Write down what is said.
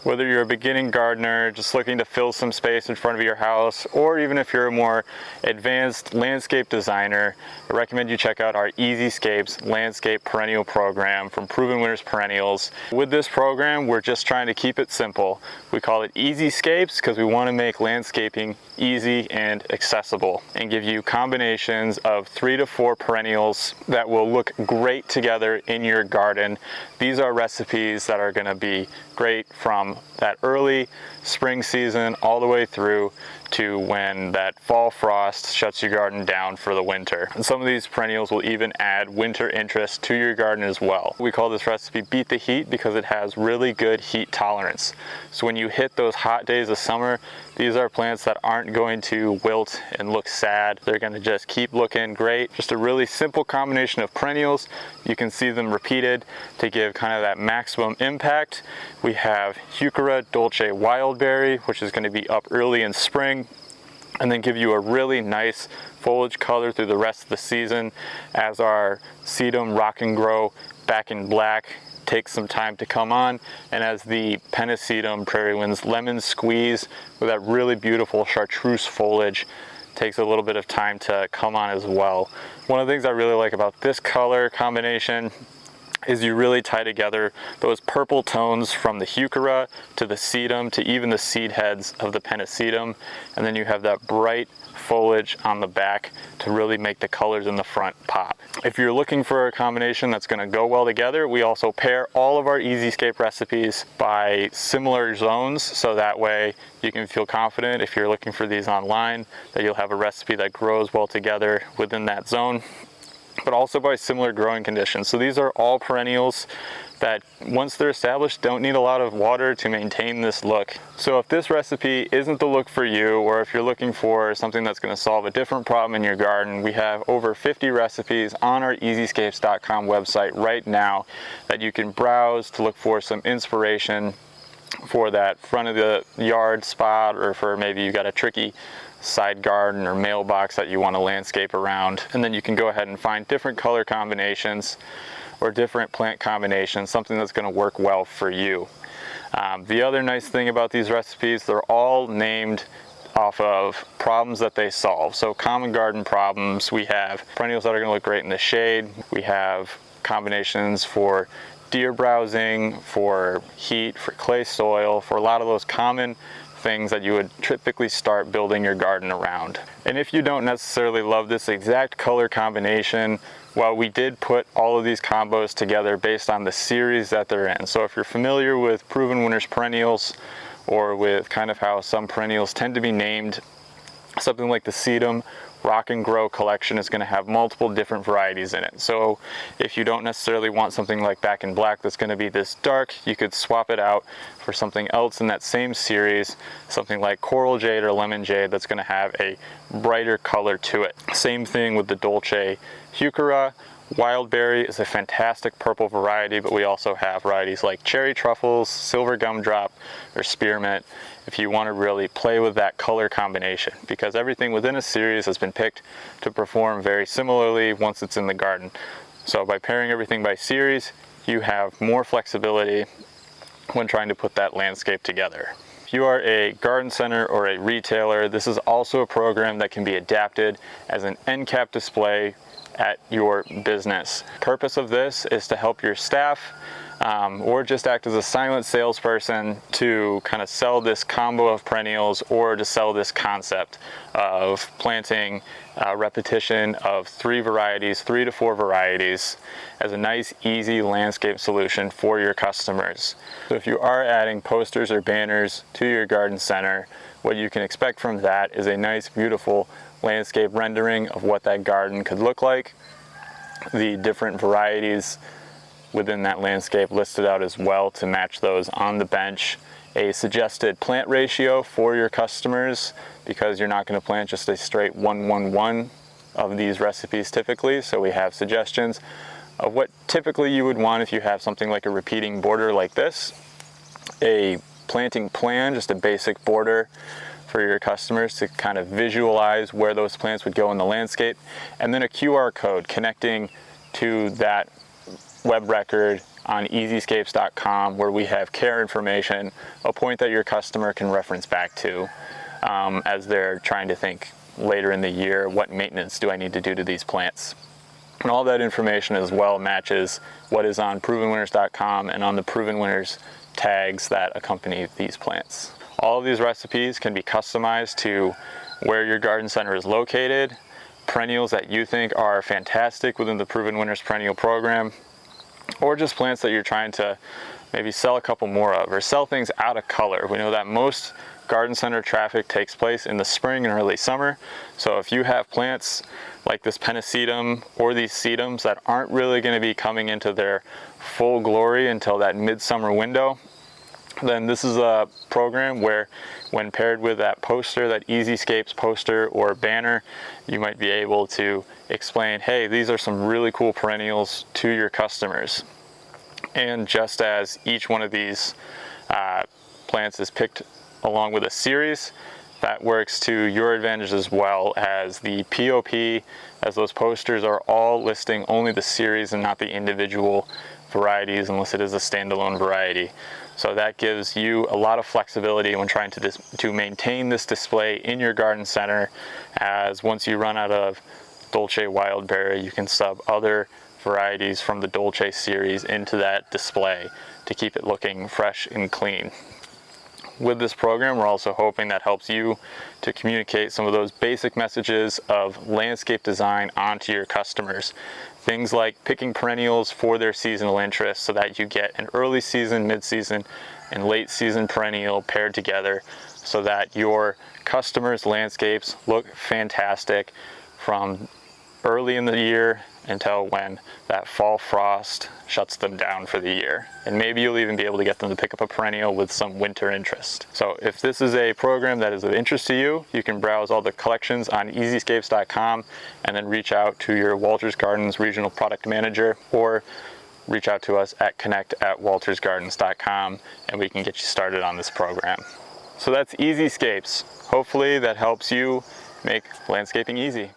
Whether you're a beginning gardener just looking to fill some space in front of your house, or even if you're a more advanced landscape designer, I recommend you check out our EZ Scapes landscape perennial program from Proven Winners Perennials. With this program, we're just trying to keep it simple. We call it EZ Scapes because we want to make landscaping easy and accessible and give you combinations of 3 to 4 perennials that will look great together in your garden. These are recipes that are going to be great from that early spring season all the way through to when that fall frost shuts your garden down for the winter. And some of these perennials will even add winter interest to your garden as well. We call this recipe Beat the Heat because it has really good heat tolerance. So when you hit those hot days of summer, these are plants that aren't going to wilt and look sad. They're going to just keep looking great. Just a really simple combination of perennials. You can see them repeated to give kind of that maximum impact. We have Heuchera Dolce Wildberry, which is going to be up early in spring and then give you a really nice foliage color through the rest of the season, as our Sedum Rock and Grow Back in Black takes some time to come on, and as the Pennisedum Prairie Winds Lemon Squeeze with that really beautiful chartreuse foliage takes a little bit of time to come on as well. One of the things I really like about this color combination is you really tie together those purple tones from the Heuchera to the Sedum to even the seed heads of the Pennisedum, and then you have that bright foliage on the back to really make the colors in the front pop. If you're looking for a combination that's going to go well together, we also pair all of our EZ Scape recipes by similar zones, so that way you can feel confident if you're looking for these online that you'll have a recipe that grows well together within that zone, but also by similar growing conditions. So these are all perennials that once they're established don't need a lot of water to maintain this look. So if this recipe isn't the look for you, or if you're looking for something that's going to solve a different problem in your garden, we have over 50 recipes on our EZScapes.com website right now that you can browse to look for some inspiration for that front of the yard spot, or for maybe you got a tricky side garden or mailbox that you want to landscape around. And then you can go ahead and find different color combinations or different plant combinations, something that's going to work well for you. The other nice thing about these recipes, they're all named off of problems that they solve. So common garden problems, we have perennials that are going to look great in the shade. We have combinations for deer browsing, for heat, for clay soil, for a lot of those common things that you would typically start building your garden around. And if you don't necessarily love this exact color combination, well, we did put all of these combos together based on the series that they're in. So if you're familiar with Proven Winners Perennials, or with kind of how some perennials tend to be named, something like the Sedum Rock and Grow collection is going to have multiple different varieties in it. So if you don't necessarily want something like Back in Black that's going to be this dark, you could swap it out for something else in that same series, something like Coral Jade or Lemon Jade that's going to have a brighter color to it. Same thing with the Dolce Heuchera. Wildberry is a fantastic purple variety, but we also have varieties like Cherry Truffles, Silver Gumdrop, or Spearmint if you want to really play with that color combination, because everything within a series has been picked to perform very similarly once it's in the garden. So by pairing everything by series, you have more flexibility when trying to put that landscape together. If you are a garden center or a retailer, this is also a program that can be adapted as an end cap display at your business. Purpose of this is to help your staff or just act as a silent salesperson to kind of sell this combo of perennials, or to sell this concept of planting repetition of 3 varieties, 3 to 4 varieties, as a nice easy landscape solution for your customers. So if you are adding posters or banners to your garden center, what you can expect from that is a nice beautiful landscape rendering of what that garden could look like, the different varieties within that landscape listed out as well to match those on the bench, a suggested plant ratio for your customers, because you're not going to plant just a straight 1-1-1 of these recipes typically. So we have suggestions of what typically you would want if you have something like a repeating border like this, a planting plan, just a basic border for your customers to kind of visualize where those plants would go in the landscape, and then a QR code connecting to that web record on EZScapes.com, where we have care information, a point that your customer can reference back to as they're trying to think later in the year, what maintenance do I need to do to these plants? And all that information as well matches what is on provenwinners.com and on the Proven Winners tags that accompany these plants. All of these recipes can be customized to where your garden center is located, perennials that you think are fantastic within the Proven Winners Perennial program, or just plants that you're trying to maybe sell a couple more of, or sell things out of color. We know that most garden center traffic takes place in the spring and early summer. So if you have plants like this pennisetum or these sedums that aren't really going to be coming into their full glory until that midsummer window, then this is a program where, when paired with that poster, that EZ Scapes poster or banner, you might be able to explain, hey, these are some really cool perennials to your customers. And just as each one of these plants is picked along with a series, that works to your advantage as well, as the POP, as those posters are all listing only the series and not the individual varieties unless it is a standalone variety. So that gives you a lot of flexibility when trying to maintain this display in your garden center, as once you run out of Dolce Wildberry, you can sub other varieties from the Dolce series into that display to keep it looking fresh and clean. With this program, we're also hoping that helps you to communicate some of those basic messages of landscape design onto your customers. Things like picking perennials for their seasonal interests so that you get an early season, mid-season, and late season perennial paired together so that your customers' landscapes look fantastic from early in the year until when that fall frost shuts them down for the year. And maybe you'll even be able to get them to pick up a perennial with some winter interest. So if this is a program that is of interest to you, you can browse all the collections on EZScapes.com and then reach out to your Walters Gardens regional product manager, or reach out to us at connect@waltersgardens.com and we can get you started on this program. So that's EZ Scapes. Hopefully that helps you make landscaping easy.